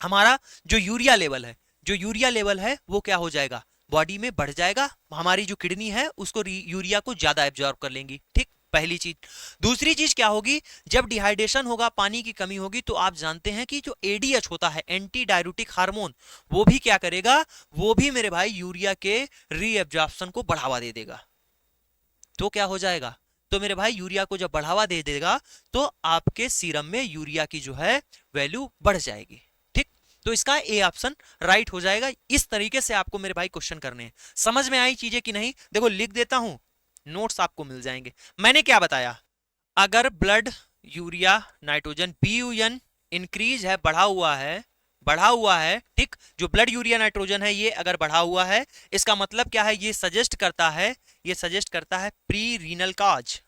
हमारा जो यूरिया लेवल है, जो यूरिया लेवल है वो क्या हो जाएगा? बॉडी में बढ़ जाएगा। हमारी जो किडनी है उसको यूरिया को ज्यादा एब्जॉर्ब कर लेंगी। ठीक, पहली चीज। दूसरी चीज क्या होगी? जब डिहाइड्रेशन होगा, पानी की कमी होगी, तो आप जानते हैं कि जो एडीएच होता है, एंटी डाययूरेटिक हार्मोन, वो भी क्या करेगा? वो भी मेरे भाई यूरिया के रीएब्जॉर्प्शन को बढ़ावा दे देगा। तो क्या हो जाएगा? तो मेरे भाई यूरिया को जब बढ़ावा दे देगा तो आपके सीरम में यूरिया की जो है वैल्यू बढ़ जाएगी। ठीक, तो इसका ए ऑप्शन राइट हो जाएगा। इस तरीके से आपको मेरे भाई क्वेश्चन करने हैं। समझ में आई चीजें कि नहीं? देखो लिख देता हूं, नोट्स आपको मिल जाएंगे। मैंने क्या बताया? अगर blood urea nitrogen BUN increase है, बढ़ा हुआ है, बढ़ा हुआ है। ठीक, जो ब्लड यूरिया नाइट्रोजन है ये अगर बढ़ा हुआ है, इसका मतलब क्या है? ये सजेस्ट करता है, ये सजेस्ट करता है प्री रीनल काज।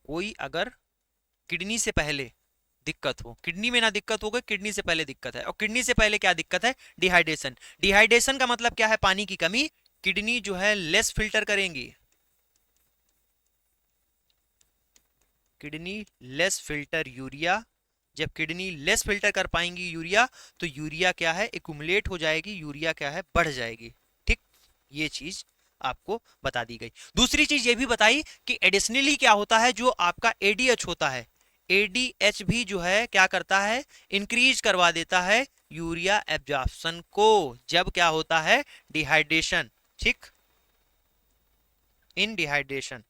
कोई अगर किडनी से पहले दिक्कत हो, किडनी में ना दिक्कत हो गई, किडनी से पहले दिक्कत है। और किडनी से पहले क्या दिक्कत है? डिहाइड्रेशन। डिहाइड्रेशन का मतलब क्या है? पानी की कमी। किडनी जो है लेस फिल्टर करेंगी, किडनी लेस फिल्टर यूरिया। जब किडनी लेस फिल्टर कर पाएंगी यूरिया, तो यूरिया क्या है? एक्युमुलेट हो जाएगी, यूरिया क्या है? बढ़ जाएगी। ठीक, ये चीज आपको बता दी गई। दूसरी चीज ये भी बताई कि एडिशनली क्या होता है? जो आपका एडीएच होता है, एडीएच भी जो है क्या करता है? इंक्रीज करवा देता है यूरिया एब्जॉर्प्शन को, जब क्या होता है? डिहाइड्रेशन। ठीक, इन डिहाइड्रेशन।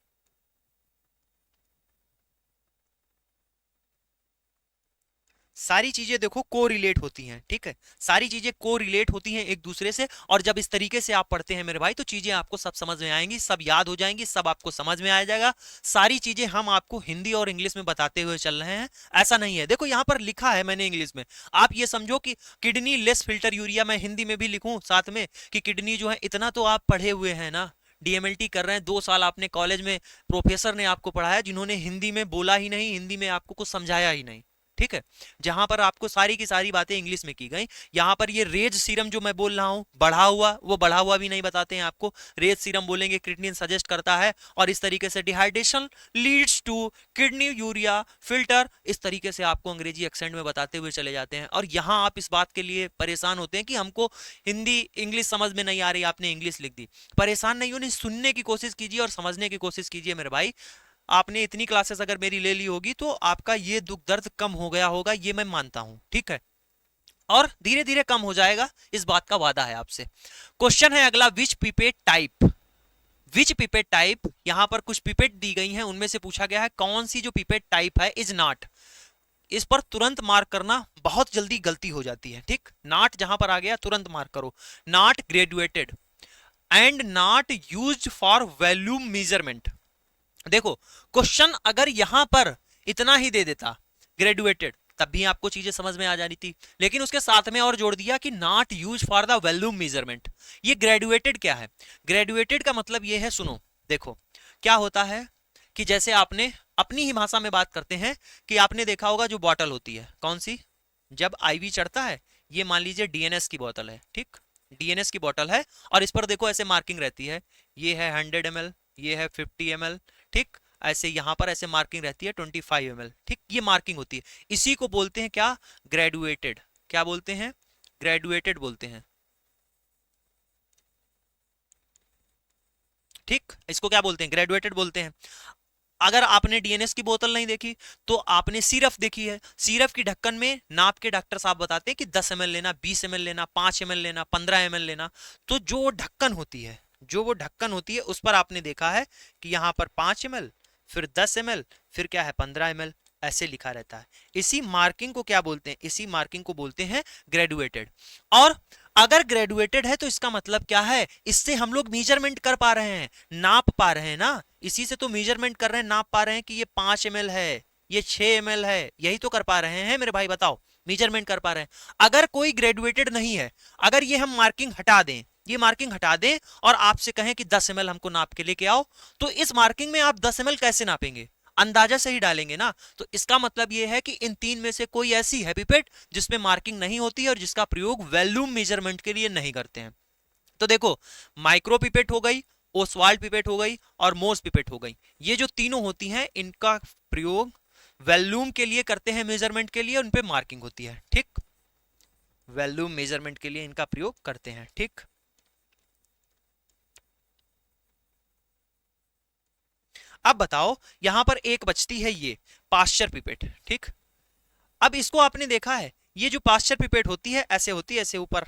सारी चीजें देखो को रिलेट होती हैं। ठीक है, सारी चीजें को रिलेट होती हैं एक दूसरे से। और जब इस तरीके से आप पढ़ते हैं मेरे भाई, तो चीजें आपको सब समझ में आएंगी, सब याद हो जाएंगी, सब आपको समझ में आ जाएगा। सारी चीजें हम आपको हिंदी और इंग्लिश में बताते हुए चल रहे हैं, ऐसा नहीं है। देखो यहाँ पर लिखा है मैंने इंग्लिश में, आप ये समझो कि किडनी लेस फिल्टर यूरिया, मैं हिंदी में भी लिखूं साथ में कि किडनी जो है, इतना तो आप पढ़े हुए हैं ना, डीएमएलटी कर रहे हैं, 2 साल आपने कॉलेज में प्रोफेसर ने आपको पढ़ाया जिन्होंने हिंदी में बोला ही नहीं, हिंदी में आपको कुछ समझाया ही नहीं। ठीक है, जहां पर आपको सारी की सारी बातें इंग्लिश में की गई। यहां पर ये रेज सीरम जो मैं बोल रहा हूं बढ़ा हुआ, वो बढ़ा हुआ भी नहीं बताते हैं आपको। रेज सीरम बोलेंगे क्रिएटिनिन सजेस्ट करता है, और इस तरीके से dehydration leads to kidney urea filter, इस तरीके से आपको अंग्रेजी एक्सेंट में बताते हुए चले जाते हैं। और यहां आप इस बात के लिए परेशान होते हैं कि हमको हिंदी इंग्लिश समझ में नहीं आ रही, आपने इंग्लिश लिख दी। परेशान नहीं होने, सुनने की कोशिश कीजिए और समझने की कोशिश कीजिए मेरे भाई। आपने इतनी क्लासेस अगर मेरी ले ली होगी तो आपका ये दुख दर्द कम हो गया होगा, ये मैं मानता हूं। ठीक है, और धीरे धीरे कम हो जाएगा, इस बात का वादा है आपसे। क्वेश्चन है अगला, विच पिपेट टाइप, विच पिपेट टाइप, यहां पर कुछ पिपेट दी गई हैं, उनमें से पूछा गया है कौन सी जो पिपेट टाइप है इज नॉट। इस पर तुरंत मार्क करना, बहुत जल्दी गलती हो जाती है। ठीक, नॉट जहां पर आ गया तुरंत मार्क करो। Not graduated and not used for volume measurement. देखो क्वेश्चन अगर यहां पर इतना ही दे देता, ग्रेजुएटेड, तब भी आपको चीजें समझ में आ जा रही थी, लेकिन उसके साथ में और जोड़ दिया कि not use for the volume measurement. ये ग्रेजुएटेड क्या है? ग्रेजुएटेड का मतलब ये है, सुनो देखो क्या होता है कि जैसे आपने अपनी ही भाषा में बात करते हैं कि आपने देखा होगा जो बॉटल होती है कौन सी, जब आईवी चढ़ता है, ये मान लीजिए डीएनएस की बोतल है, ठीक, डीएनएस की बोतल है, और इस पर देखो ऐसे मार्किंग रहती है, ये है 100 ml, ये है 50 ml, ठीक, ऐसे यहां पर ऐसे मार्किंग रहती है 25 ml, ठीक, ये मार्किंग होती है, इसी को बोलते हैं क्या? ग्रेजुएटेड। क्या बोलते हैं? ग्रेजुएटेड बोलते हैं, ठीक, इसको क्या बोलते हैं? ग्रेजुएटेड बोलते हैं। अगर आपने डीएनएस की बोतल नहीं देखी तो आपने सिरफ देखी है, सिरफ की ढक्कन में नाप के डॉक्टर साहब बताते हैं कि 10 ml लेना, 20 ml लेना, 5 ml लेना, 15 ml लेना, तो जो ढक्कन होती है, जो वो ढक्कन होती है उस पर आपने देखा है कि यहाँ पर 5 ml, फिर 10 ml, फिर क्या है 15 ml, ऐसे लिखा रहता है। इसी मार्किंग को क्या बोलते हैं? इसी मार्किंग को बोलते हैं ग्रेजुएटेड। और अगर ग्रेजुएटेड है तो इसका मतलब क्या है? इससे हम लोग मेजरमेंट कर पा रहे हैं, नाप पा रहे हैं ना, इसी से तो मेजरमेंट कर रहे हैं, नाप पा रहे हैं कि ये 5 ml है, ये 6 ml है, यही तो कर पा रहे हैं मेरे भाई, बताओ, मेजरमेंट कर पा रहे हैं। अगर कोई ग्रेजुएटेड नहीं है, अगर ये हम मार्किंग हटा दें, ये मार्किंग हटा दें और आपसे कहें कि 10 ml हमको नाप के लेके आओ, तो इस मार्किंग में आप 10 ml कैसे नापेंगे? अंदाजा से ही डालेंगे ना। तो इसका मतलब यह है कि इन तीन में से कोई ऐसी है पिपेट जिसमें मार्किंग नहीं होती है और जिसका प्रयोग वॉल्यूम मेजरमेंट के लिए नहीं करते हैं। तो देखो, माइक्रो पिपेट हो गई, ओसवाल्ड पिपेट हो गई और मोस पिपेट हो गई, ये जो तीनों होती हैं इनका प्रयोग वॉल्यूम के लिए करते हैं, मेजरमेंट के लिए, उन पे मार्किंग होती है, ठीक, वॉल्यूम मेजरमेंट के लिए इनका प्रयोग करते हैं, ठीक। अब बताओ, यहां पर एक बचती है ये पास्चर पिपेट, ठीक। अब इसको आपने देखा है, ये जो पास्चर पिपेट होती है ऐसे होती है, ऐसे ऊपर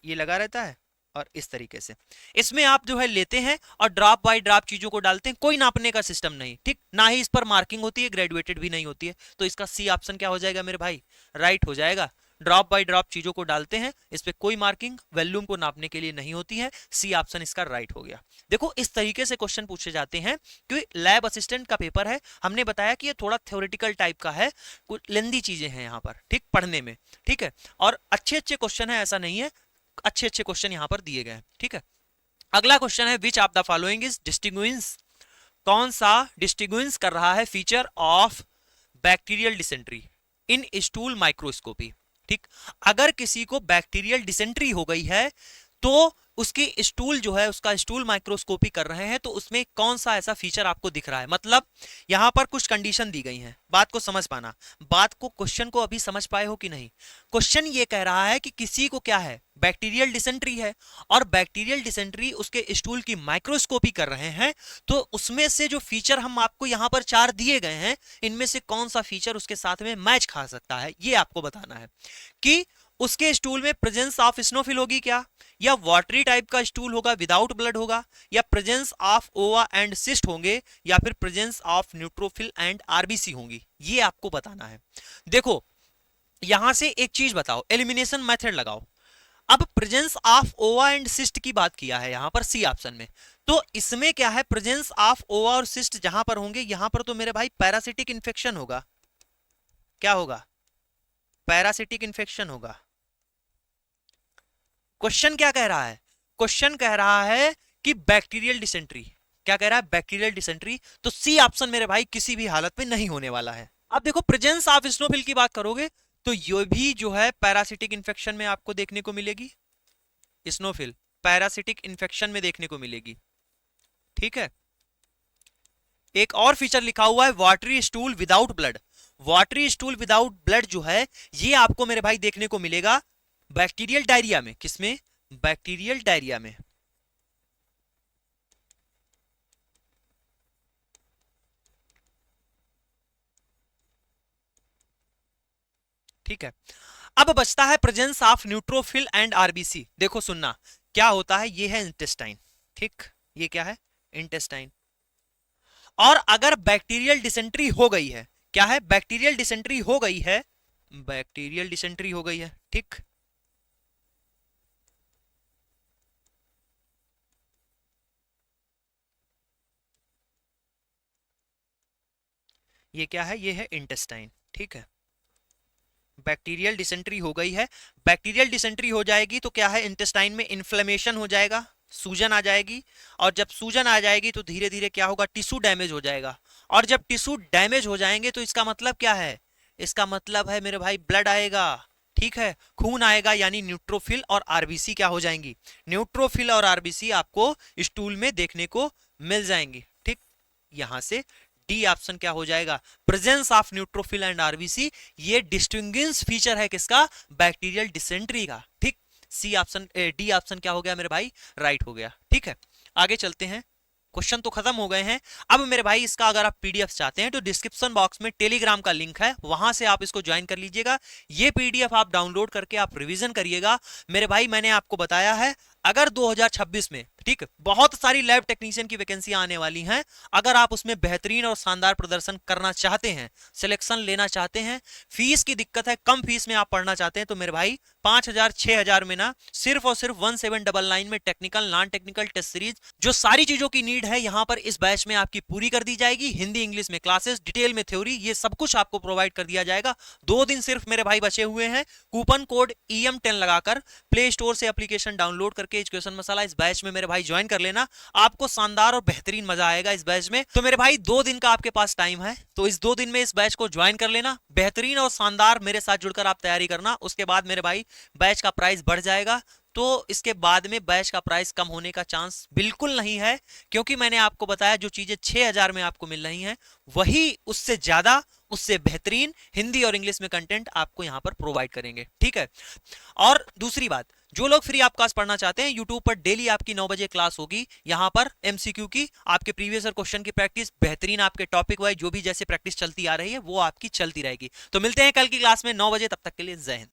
ये लगा रहता है और इस तरीके से इसमें आप जो है लेते हैं और ड्रॉप बाय ड्रॉप चीजों को डालते हैं, कोई नापने का सिस्टम नहीं, ठीक, ना ही इस पर मार्किंग होती है, ग्रेजुएटेड भी नहीं होती है, तो इसका सी ऑप्शन क्या हो जाएगा मेरे भाई? राइट हो जाएगा। ड्रॉप बाय ड्रॉप चीजों को डालते हैं, इस पे कोई मार्किंग वॉल्यूम को नापने के लिए नहीं होती है, सी ऑप्शन इसका राइट हो गया। देखो इस तरीके से क्वेश्चन पूछे जाते हैं, क्योंकि लैब असिस्टेंट का पेपर है, हमने बताया कि ये थोड़ा थ्योरेटिकल टाइप का है, कुछ लेंदी चीजें हैं यहाँ पर, ठीक, पढ़ने में, ठीक है, और अच्छे अच्छे क्वेश्चन है, ऐसा नहीं है, अच्छे अच्छे क्वेश्चन यहां पर दिए गए हैं, ठीक है। अगला क्वेश्चन है, which of the following is distinguish, कौन सा डिस्टिंग्विश कर रहा है feature of bacterial dysentery in stool microscopy, ठीक। अगर किसी को बैक्टीरियल डिसेंट्री हो गई है तो उसकी स्टूल जो है, उसका स्टूल माइक्रोस्कोपी कर रहे हैं, तो उसमें कौन सा ऐसा फीचर आपको दिख रहा है? मतलब यहां पर कुछ कंडीशन दी गई हैं, बात को समझ पाना, बात को, क्वेश्चन को अभी समझ पाए हो कि नहीं? क्वेश्चन ये कह रहा है कि किसी को क्या है, बैक्टीरियल डिसेंट्री है, और बैक्टीरियल डिसेंट्री उसके स्टूल की माइक्रोस्कोपी कर रहे हैं, तो उसमें से जो फीचर हम आपको यहां पर 4 दिए गए हैं, इनमें से कौन सा फीचर उसके साथ में मैच खा सकता है, ये आपको बताना है। कि उसके स्टूल में प्रेजेंस ऑफ स्नोफिल होगी क्या, या वाटरी टाइप का स्टूल होगा, विदाउट ब्लड होगा, या प्रेजेंस ऑफ ओवा एंड सिस्ट होंगे, या फिर presence of neutrophil and RBC होंगी, ये आपको बताना है। देखो यहां से एक चीज बताओ, एलिमिनेशन मेथड लगाओ। अब प्रेजेंस ऑफ ओवा एंड सिस्ट की बात किया है यहां पर सी ऑप्शन में, तो इसमें क्या है, प्रेजेंस ऑफ ओवा और सिस्ट जहां पर होंगे, यहां पर तो मेरे भाई पैरासिटिक इंफेक्शन होगा, क्या होगा? पैरासिटिक इंफेक्शन होगा। क्वेश्चन क्या कह रहा है? क्वेश्चन कह रहा है कि बैक्टीरियल डिसेंट्री, क्या कह रहा है? बैक्टीरियल डिसेंट्री, तो सी ऑप्शन मेरे भाई किसी भी हालत में नहीं होने वाला है। अब देखो प्रेजेंस ऑफ स्नोफिल की बात करोगे तो ये भी जो है पैरासिटिक इंफेक्शन में आपको देखने को मिलेगी, स्नोफिल पैरासिटिक इंफेक्शन में देखने को मिलेगी, ठीक है। एक और फीचर लिखा हुआ है watery stool without blood, watery stool without blood जो है ये आपको मेरे भाई देखने को मिलेगा बैक्टीरियल डायरिया में, किसमें? बैक्टीरियल डायरिया में, ठीक है। अब बचता है presence of neutrophil and RBC, देखो सुनना क्या होता है, ये है इंटेस्टाइन, ठीक, ये क्या है? इंटेस्टाइन। और अगर बैक्टीरियल डिसेंट्री हो गई है, क्या है? बैक्टीरियल डिसेंट्री हो गई है, बैक्टीरियल डिसेंट्री हो गई है, ठीक, ये क्या है? ये है इंटेस्टाइन, ठीक है। बैक्टीरियल डिसेंट्री हो गई है। बैक्टीरियल डिसेंट्री हो जाएगी तो क्या है, इंटेस्टाइन में इन्फ्लेमेशन हो जाएगा, सूजन आ जाएगी, और जब सूजन आ जाएगी तो धीरे धीरे क्या होगा, टिश्यू डैमेज हो जाएगा। और जब टिश्यू डैमेज हो जाएंगे तो इसका मतलब क्या है, इसका मतलब है मेरे भाई ब्लड आएगा, ठीक है, खून आएगा, यानी न्यूट्रोफिल और आरबीसी क्या हो जाएंगी, न्यूट्रोफिल और आरबीसी आपको स्टूल में देखने को मिल जाएंगी। ठीक, यहां से डी ऑप्शन क्या हो जाएगा, presence of neutrophil and RBC, ये डिस्टिंग्विश फीचर है किसका, बैक्टीरियल डिसेंट्री का। ठीक, सी ऑप्शन, डी ऑप्शन क्या हो गया मेरे भाई, राइट हो गया। ठीक है, आगे चलते हैं, क्वेश्चन तो खत्म हो गए हैं। अब मेरे भाई इसका अगर आप पीडीएफ चाहते हैं तो डिस्क्रिप्शन बॉक्स में टेलीग्राम का लिंक है, वहां से आप इसको ज्वाइन कर लीजिएगा। ये पीडीएफ आप डाउनलोड करके आप रिवीजन करिएगा। मेरे भाई मैंने आपको बताया है, अगर 2026 में, ठीक, बहुत सारी लैब टेक्नीशियन की वैकेंसियां आने वाली हैं, अगर आप उसमें बेहतरीन और शानदार प्रदर्शन करना चाहते हैं, सिलेक्शन लेना चाहते हैं, फीस की दिक्कत है, कम फीस में आप पढ़ना चाहते हैं, तो मेरे भाई 5,000 6,000 में ना सिर्फ और सिर्फ 1799 में technical non technical test series, जो सारी चीजों की नीड है यहां पर इस बैच में आपकी पूरी कर दी जाएगी। हिंदी इंग्लिश में क्लासेस, डिटेल में थ्योरी, ये सब कुछ आपको प्रोवाइड कर दिया जाएगा। 2 दिन सिर्फ मेरे भाई बचे हुए हैं। कूपन कोड EM10 लगाकर प्ले स्टोर से एप्लीकेशन डाउनलोड करके एजुकेशन मसाला इस बैच में मेरे भाई ज्वाइन कर लेना, आपको शानदार और बेहतरीन मजा आएगा इस बैच में। तो मेरे भाई 2 दिन का आपके पास टाइम है, तो इस 2 दिन में इस बैच को ज्वाइन कर लेना, बेहतरीन और शानदार मेरे साथ जुड़कर आप तैयारी करना। उसके बाद मेरे भाई बैच का प्राइस बढ़ जाएगा, तो इसके बाद में बैच का प्राइस कम होने का चांस बिल्कुल नहीं है, क्योंकि मैंने आपको बताया जो चीजें 6,000 में आपको मिल रही हैं, वही उससे ज्यादा, उससे बेहतरीन हिंदी और इंग्लिश में कंटेंट आपको यहां पर प्रोवाइड करेंगे। ठीक है, और दूसरी बात, जो लोग फ्री ऑफ कॉस्ट पढ़ना चाहते हैं, यूट्यूब पर डेली आपकी 9 बजे क्लास होगी, यहां पर एमसीक्यू की, आपके प्रीवियस ईयर क्वेश्चन की प्रैक्टिस, बेहतरीन आपके टॉपिक वाइज जो भी जैसे प्रैक्टिस चलती आ रही है वो आपकी चलती रहेगी। तो मिलते हैं कल की क्लास में 9 बजे, तब तक के लिए जय हिंद।